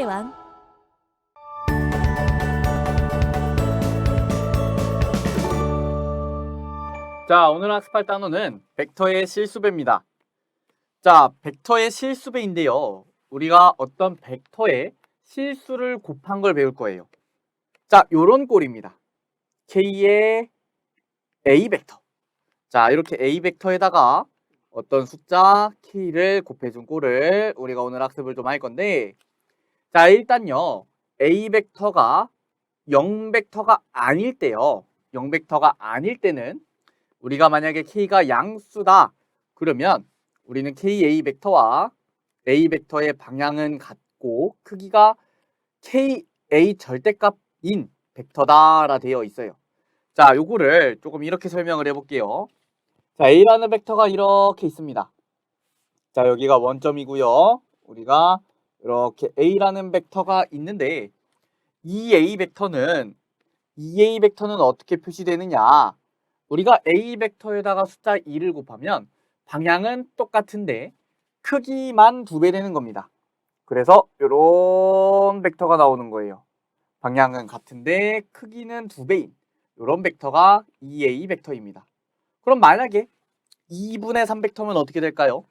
벡터의 왕. 자, 오늘 학습할 단어는 벡터의 실수배입니다. 자, 벡터의 실수배인데요. 우리가 어떤 벡터의 실수를 곱한 걸 배울 거예요. 자, 요런 꼴입니다. K의 A 벡터. 자, 이렇게 A 벡터에다가 어떤 숫자 K를 곱해준 꼴을 우리가 오늘 학습을 좀 할 건데, 자, 일단요. A 벡터가 0 벡터가 아닐 때요. 0 벡터가 아닐 때는 우리가 만약에 K가 양수다. 그러면 우리는 KA 벡터와 A 벡터의 방향은 같고 크기가 KA 절대값인 벡터다라 되어 있어요. 자, 요거를 조금 이렇게 설명을 해볼게요. 자, A라는 벡터가 이렇게 있습니다. 자, 여기가 원점이고요. 우리가 이렇게 A라는 벡터가 있는데 이 A 벡터는 어떻게 표시되느냐? 우리가 A 벡터에다가 숫자 2를 곱하면 방향은 똑같은데 크기만 2배 되는 겁니다. 그래서 이런 벡터가 나오는 거예요. 방향은 같은데 크기는 2배인 이런 벡터가 2A 벡터입니다. 그럼 만약에 2분의 3 벡터면 어떻게 될까요?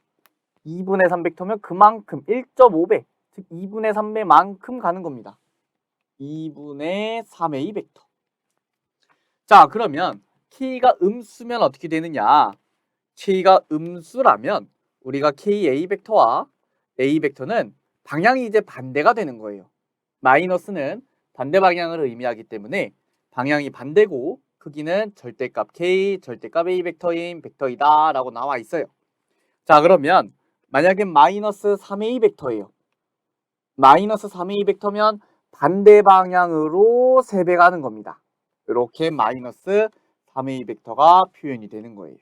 2분의 3 벡터면 그만큼 1.5배, 즉 2분의 3배만큼 가는 겁니다. 2분의 3A 벡터. 자, 그러면 K가 음수면 어떻게 되느냐? K가 음수라면 우리가 KA 벡터와 A 벡터는 방향이 이제 반대가 되는 거예요. 마이너스는 반대 방향을 의미하기 때문에 방향이 반대고 크기는 절대값 K, 절대값 A 벡터인 벡터이다 라고 나와 있어요. 자, 그러면 만약에 마이너스 3A 벡터예요. 마이너스 3A 벡터면 반대 방향으로 3배 가는 겁니다. 이렇게 마이너스 3A 벡터가 표현이 되는 거예요.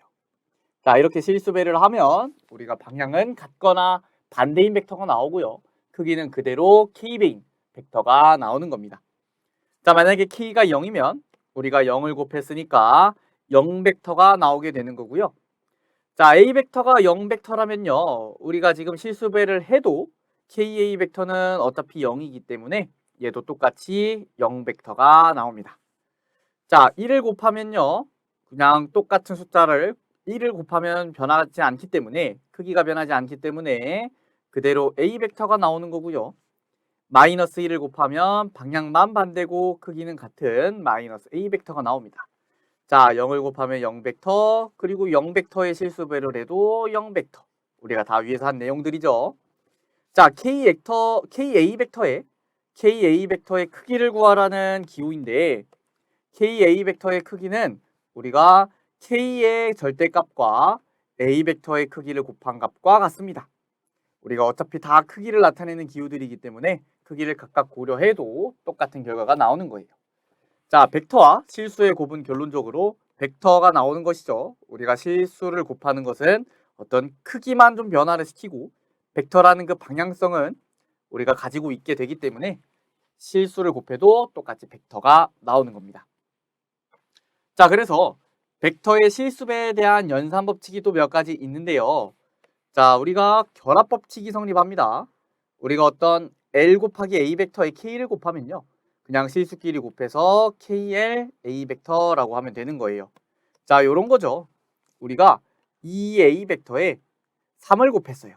자, 이렇게 실수배를 하면 우리가 방향은 같거나 반대인 벡터가 나오고요. 크기는 그대로 K배인 벡터가 나오는 겁니다. 자, 만약에 K가 0이면 우리가 0을 곱했으니까 0 벡터가 나오게 되는 거고요. 자, A 벡터가 0 벡터라면요. 우리가 지금 실수배를 해도 KA 벡터는 어차피 0이기 때문에 얘도 똑같이 0 벡터가 나옵니다. 자, 1을 곱하면요. 그냥 똑같은 숫자를 1을 곱하면 변하지 않기 때문에 크기가 변하지 않기 때문에 그대로 A 벡터가 나오는 거고요. 마이너스 1을 곱하면 방향만 반대고 크기는 같은 마이너스 A 벡터가 나옵니다. 자, 0을 곱하면 0 벡터, 그리고 0 벡터의 실수배를 해도 0 벡터. 우리가 다 위에서 한 내용들이죠. 자, KA 벡터의 크기를 구하라는 기호인데 KA 벡터의 크기는 우리가 K의 절대값과 A 벡터의 크기를 곱한 값과 같습니다. 우리가 어차피 다 크기를 나타내는 기호들이기 때문에 크기를 각각 고려해도 똑같은 결과가 나오는 거예요. 자, 벡터와 실수의 곱은 결론적으로 벡터가 나오는 것이죠. 우리가 실수를 곱하는 것은 어떤 크기만 좀 변화를 시키고 벡터라는 그 방향성은 우리가 가지고 있게 되기 때문에 실수를 곱해도 똑같이 벡터가 나오는 겁니다. 자, 그래서 벡터의 실수배에 대한 연산법칙이 또 몇 가지 있는데요. 자, 우리가 결합법칙이 성립합니다. 우리가 어떤 L 곱하기 A 벡터의 K를 곱하면요. 그냥 실수끼리 곱해서 KL A 벡터라고 하면 되는 거예요. 자, 요런 거죠. 우리가 2A 벡터에 3을 곱했어요.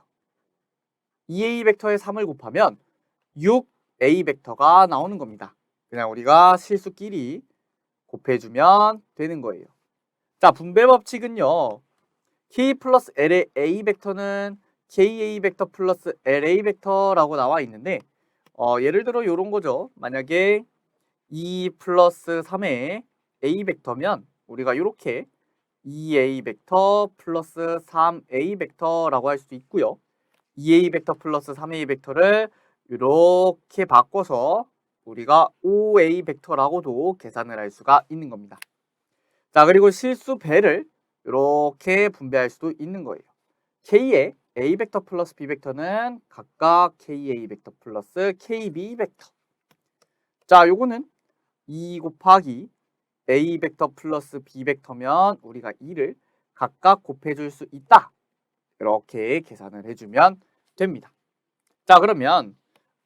2A 벡터에 3을 곱하면 6A 벡터가 나오는 겁니다. 그냥 우리가 실수끼리 곱해주면 되는 거예요. 자, 분배 법칙은요. K 플러스 L의 A 벡터는 KA 벡터 플러스 LA 벡터라고 나와 있는데 예를 들어 이런 거죠. 만약에 2 플러스 3의 A 벡터면 우리가 이렇게 2A 벡터 플러스 3A 벡터라고 할 수도 있고요. 2A 벡터 플러스 3A 벡터를 이렇게 바꿔서 우리가 5A 벡터라고도 계산을 할 수가 있는 겁니다. 자, 그리고 실수 배를 이렇게 분배할 수도 있는 거예요. K의 A 벡터 플러스 B 벡터는 각각 KA 벡터 플러스 KB 벡터. 자, 요거는 2 곱하기 A 벡터 플러스 B 벡터면 우리가 2를 각각 곱해줄 수 있다. 이렇게 계산을 해주면 됩니다. 자, 그러면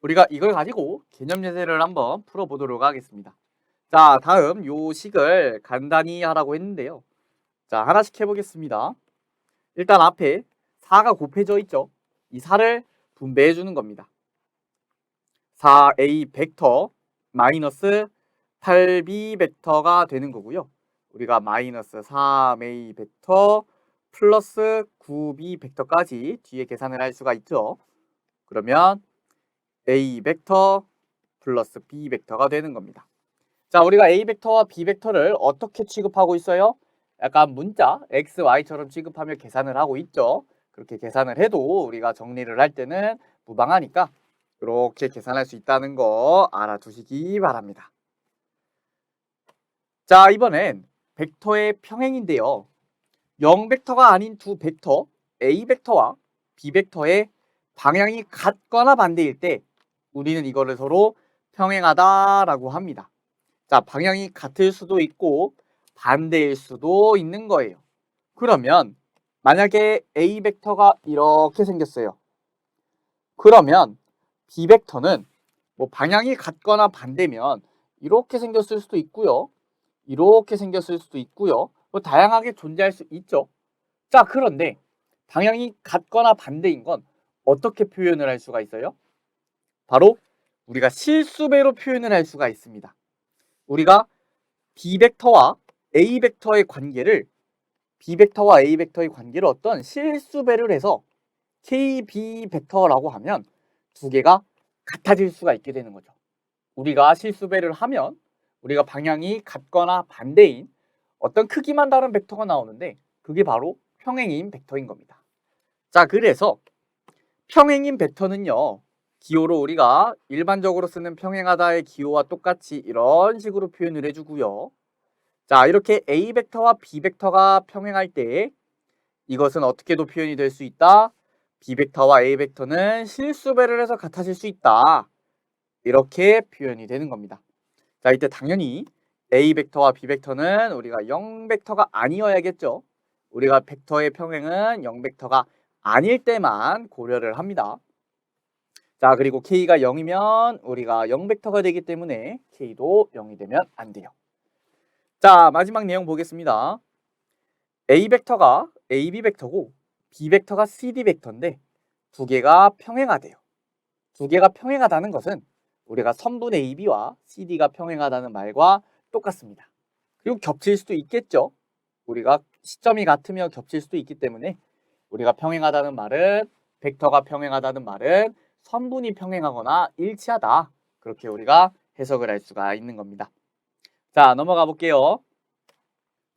우리가 이걸 가지고 개념 예제를 한번 풀어보도록 하겠습니다. 자, 다음 요 식을 간단히 하라고 했는데요. 자, 하나씩 해보겠습니다. 일단 앞에 4가 곱해져 있죠. 이 4를 분배해 주는 겁니다. 4a 벡터 마이너스 8b 벡터가 되는 거고요. 우리가 마이너스 3a 벡터 플러스 9b 벡터까지 뒤에 계산을 할 수가 있죠. 그러면 a 벡터 플러스 b 벡터가 되는 겁니다. 자, 우리가 a 벡터와 b 벡터를 어떻게 취급하고 있어요? 약간 문자 x, y처럼 취급하며 계산을 하고 있죠. 그렇게 계산을 해도 우리가 정리를 할 때는 무방하니까 이렇게 계산할 수 있다는 거 알아두시기 바랍니다. 자, 이번엔 벡터의 평행인데요. 0벡터가 아닌 두 벡터 a 벡터와 b 벡터의 방향이 같거나 반대일 때 우리는 이거를 서로 평행하다라고 합니다. 자, 방향이 같을 수도 있고 반대일 수도 있는 거예요. 그러면 만약에 a 벡터가 이렇게 생겼어요. 그러면 b 벡터는 뭐 방향이 같거나 반대면 이렇게 생겼을 수도 있고요. 이렇게 생겼을 수도 있고요. 뭐 다양하게 존재할 수 있죠. 자, 그런데 방향이 같거나 반대인 건 어떻게 표현을 할 수가 있어요? 바로 우리가 실수배로 표현을 할 수가 있습니다. 우리가 b 벡터와 a 벡터의 관계를 어떤 실수배를 해서 kb 벡터라고 하면 두 개가 같아질 수가 있게 되는 거죠. 우리가 실수배를 하면 우리가 방향이 같거나 반대인 어떤 크기만 다른 벡터가 나오는데 그게 바로 평행인 벡터인 겁니다. 자, 그래서 평행인 벡터는요. 기호로 우리가 일반적으로 쓰는 평행하다의 기호와 똑같이 이런 식으로 표현을 해주고요. 자, 이렇게 a 벡터와 b 벡터가 평행할 때 이것은 어떻게도 표현이 될 수 있다. b 벡터와 a 벡터는 실수배를 해서 같아질 수 있다. 이렇게 표현이 되는 겁니다. 자, 이때 당연히 a 벡터와 b 벡터는 우리가 0 벡터가 아니어야겠죠. 우리가 벡터의 평행은 0 벡터가 아닐 때만 고려를 합니다. 자, 그리고 k가 0이면 우리가 0 벡터가 되기 때문에 k도 0이 되면 안 돼요. 자, 마지막 내용 보겠습니다. a 벡터가 ab 벡터고 b 벡터가 cd 벡터인데 두 개가 평행하대요. 두 개가 평행하다는 것은 우리가 선분 AB와 CD가 평행하다는 말과 똑같습니다. 그리고 겹칠 수도 있겠죠. 우리가 시점이 같으며 겹칠 수도 있기 때문에 우리가 평행하다는 말은 벡터가 평행하다는 말은 선분이 평행하거나 일치하다. 그렇게 우리가 해석을 할 수가 있는 겁니다. 자, 넘어가 볼게요.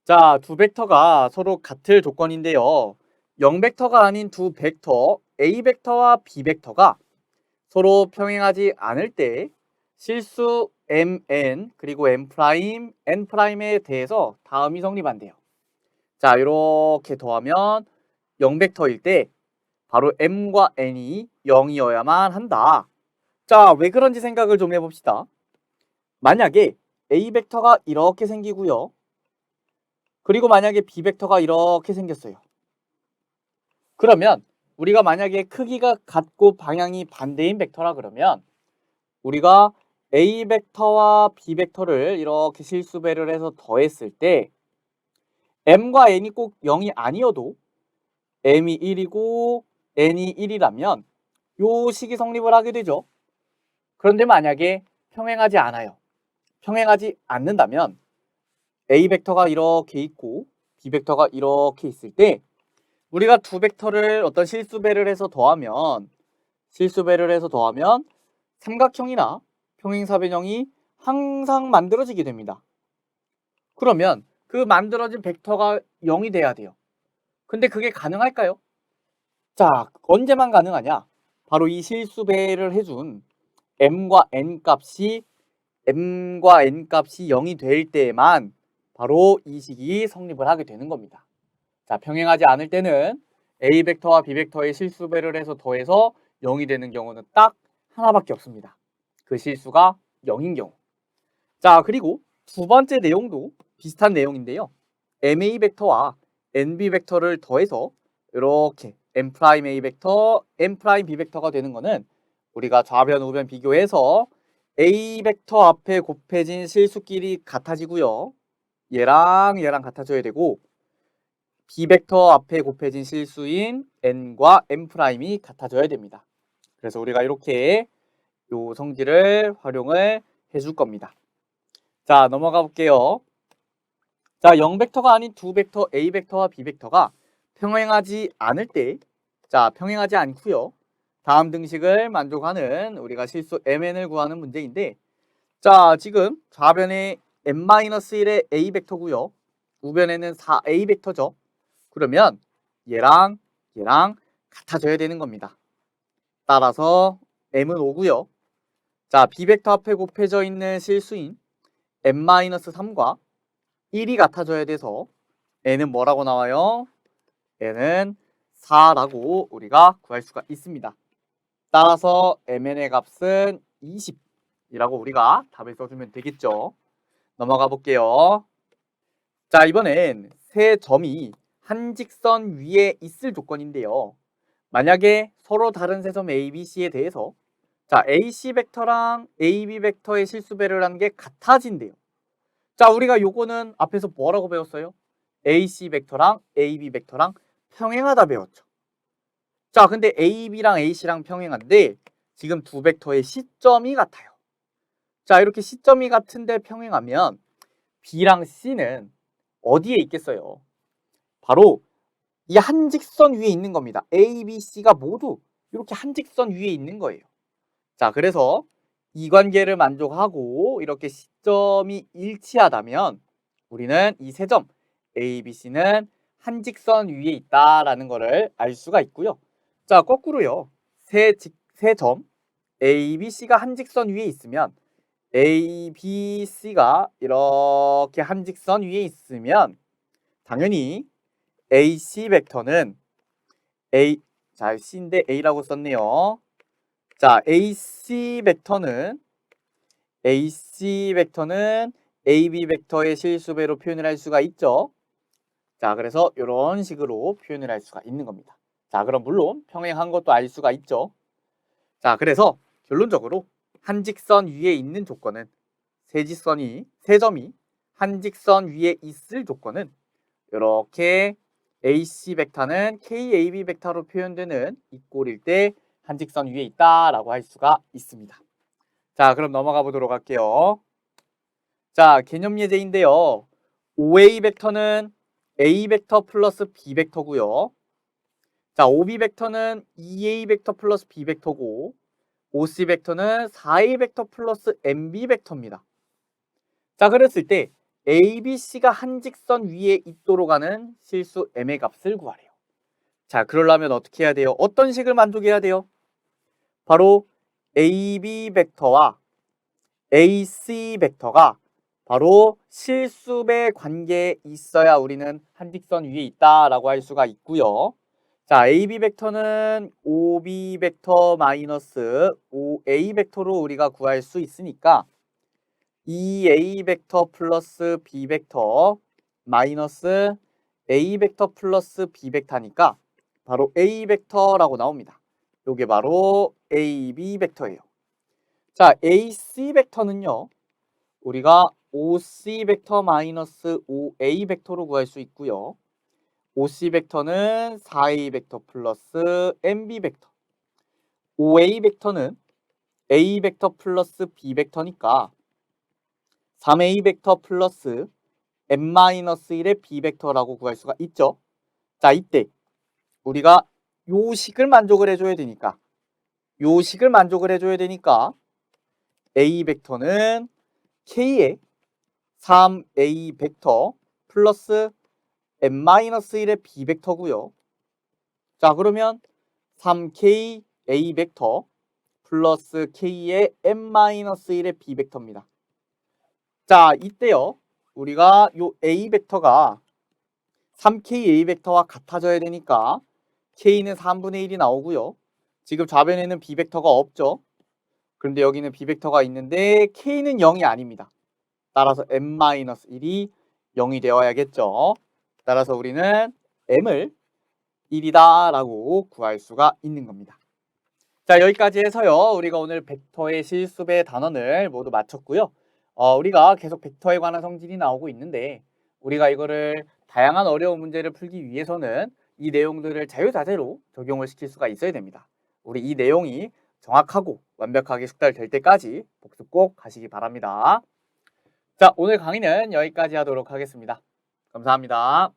자, 두 벡터가 서로 같을 조건인데요. 0벡터가 아닌 두 벡터 A 벡터와 B 벡터가 서로 평행하지 않을 때 실수 mn 그리고 n'에 대해서 다음이 성립한대요. 자, 이렇게 더하면 0벡터일 때 바로 m과 n이 0이어야만 한다. 자, 왜 그런지 생각을 좀 해봅시다. 만약에 a 벡터가 이렇게 생기고요. 그리고 만약에 b 벡터가 이렇게 생겼어요. 그러면 우리가 만약에 크기가 같고 방향이 반대인 벡터라 그러면 우리가 a 벡터와 b 벡터를 이렇게 실수배를 해서 더했을 때 m과 n이 꼭 0이 아니어도 m이 1이고 n이 1이라면 요 식이 성립을 하게 되죠. 그런데 만약에 평행하지 않아요. 평행하지 않는다면 a 벡터가 이렇게 있고 b 벡터가 이렇게 있을 때 우리가 두 벡터를 어떤 실수배를 해서 더하면 삼각형이나 평행사변형이 항상 만들어지게 됩니다. 그러면 그 만들어진 벡터가 0이 돼야 돼요. 근데 그게 가능할까요? 자, 언제만 가능하냐? 바로 이 실수배를 해준 m과 n 값이 0이 될 때만 바로 이 식이 성립을 하게 되는 겁니다. 자, 평행하지 않을 때는 a 벡터와 b 벡터의 실수배를 해서 더해서 0이 되는 경우는 딱 하나밖에 없습니다. 그 실수가 0인 경우. 자, 그리고 두 번째 내용도 비슷한 내용인데요. ma 벡터와 nb 벡터를 더해서 이렇게 m'a 벡터, m'b 벡터가 되는 거는 우리가 좌변, 우변 비교해서 A 벡터 앞에 곱해진 실수끼리 같아지고요. 얘랑 얘랑 같아져야 되고 B 벡터 앞에 곱해진 실수인 n과 n'이 같아져야 됩니다. 그래서 우리가 이렇게 요 성질을 활용을 해줄 겁니다. 자, 넘어가 볼게요. 자, 0벡터가 아닌 두 벡터 A 벡터와 B 벡터가 평행하지 않을 때, 자, 평행하지 않고요. 다음 등식을 만족하는 우리가 실수 mn을 구하는 문제인데, 자, 지금 좌변에 n-1의 A 벡터고요. 우변에는 4A 벡터죠. 그러면 얘랑 얘랑 같아져야 되는 겁니다. 따라서 m은 5고요. 자, B 벡터 앞에 곱해져 있는 실수인 n-3과 1이 같아져야 돼서 n은 뭐라고 나와요? n은 4라고 우리가 구할 수가 있습니다. 따라서 mn의 값은 20이라고 우리가 답을 써주면 되겠죠. 넘어가 볼게요. 자, 이번엔 세 점이 한 직선 위에 있을 조건인데요. 만약에 서로 다른 세 점 A, B, C에 대해서 자, AC 벡터랑 AB 벡터의 실수배를 한 게 같아진대요. 자, 우리가 요거는 앞에서 뭐라고 배웠어요? AC 벡터랑 AB 벡터랑 평행하다 배웠죠. 자, 근데 AB랑 AC랑 평행한데 지금 두 벡터의 시점이 같아요. 자, 이렇게 시점이 같은데 평행하면 B랑 C는 어디에 있겠어요? 바로 이 한직선 위에 있는 겁니다. A, B, C가 모두 이렇게 한직선 위에 있는 거예요. 자, 그래서 이 관계를 만족하고 이렇게 시점이 일치하다면 우리는 이 세 점 A, B, C는 한직선 위에 있다라는 것을 알 수가 있고요. 자, 거꾸로요. 세 점 A, B, C가 한직선 위에 있으면 A, B, C가 이렇게 한직선 위에 있으면 당연히 AC 벡터는 자, C인데 A라고 썼네요. 자, AC 벡터는 AB 벡터의 실수배로 표현을 할 수가 있죠. 자, 그래서 이런 식으로 표현을 할 수가 있는 겁니다. 자, 그럼 물론 평행한 것도 알 수가 있죠. 자, 그래서 결론적으로 한직선 위에 있는 조건은 세 점이 한직선 위에 있을 조건은 이렇게 AC 벡터는 KAB 벡터로 표현되는 이 꼴일 때 한직선 위에 있다라고 할 수가 있습니다. 자, 그럼 넘어가 보도록 할게요. 자, 개념 예제인데요. OA 벡터는 A 벡터 플러스 B 벡터고요. 자, OB 벡터는 2A 벡터 플러스 B 벡터고 OC 벡터는 4A 벡터 플러스 MB 벡터입니다. 자, 그랬을 때 A, B, C가 한직선 위에 있도록 하는 실수 M의 값을 구하래요. 자, 그러려면 어떻게 해야 돼요? 어떤 식을 만족해야 돼요? 바로 AB 벡터와 AC 벡터가 바로 실수배 관계에 있어야 우리는 한직선 위에 있다라고 할 수가 있고요. 자, AB 벡터는 OB 벡터 마이너스 OA 벡터로 우리가 구할 수 있으니까 2A 벡터 플러스 B 벡터 마이너스 A 벡터 플러스 B 벡터니까 바로 A 벡터라고 나옵니다. 요게 바로 AB 벡터예요. 자, AC 벡터는요. 우리가 OC 벡터 마이너스 OA 벡터로 구할 수 있고요. OC 벡터는 4A 벡터 플러스 MB 벡터. OA 벡터는 A 벡터 플러스 B 벡터니까 3A 벡터 플러스 n-1의 B 벡터라고 구할 수가 있죠. 자, 이때 우리가 요 식을 만족을 해줘야 되니까 A 벡터는 K의 3A 벡터 플러스 n-1의 B 벡터고요. 자, 그러면 3K A 벡터 플러스 K의 n-1의 B 벡터입니다. 자, 이때요. 우리가 요 A 벡터가 3K A 벡터와 같아져야 되니까 K는 3분의 1이 나오고요. 지금 좌변에는 B 벡터가 없죠. 그런데 여기는 B 벡터가 있는데 K는 0이 아닙니다. 따라서 n-1이 0이 되어야겠죠. 따라서 우리는 M을 1이다 라고 구할 수가 있는 겁니다. 자, 여기까지 해서요. 우리가 오늘 벡터의 실수배 단원을 모두 마쳤고요. 우리가 계속 벡터에 관한 성질이 나오고 있는데 우리가 이거를 다양한 어려운 문제를 풀기 위해서는 이 내용들을 자유자재로 적용을 시킬 수가 있어야 됩니다. 우리 이 내용이 정확하고 완벽하게 숙달될 때까지 복습 꼭 하시기 바랍니다. 자, 오늘 강의는 여기까지 하도록 하겠습니다. 감사합니다.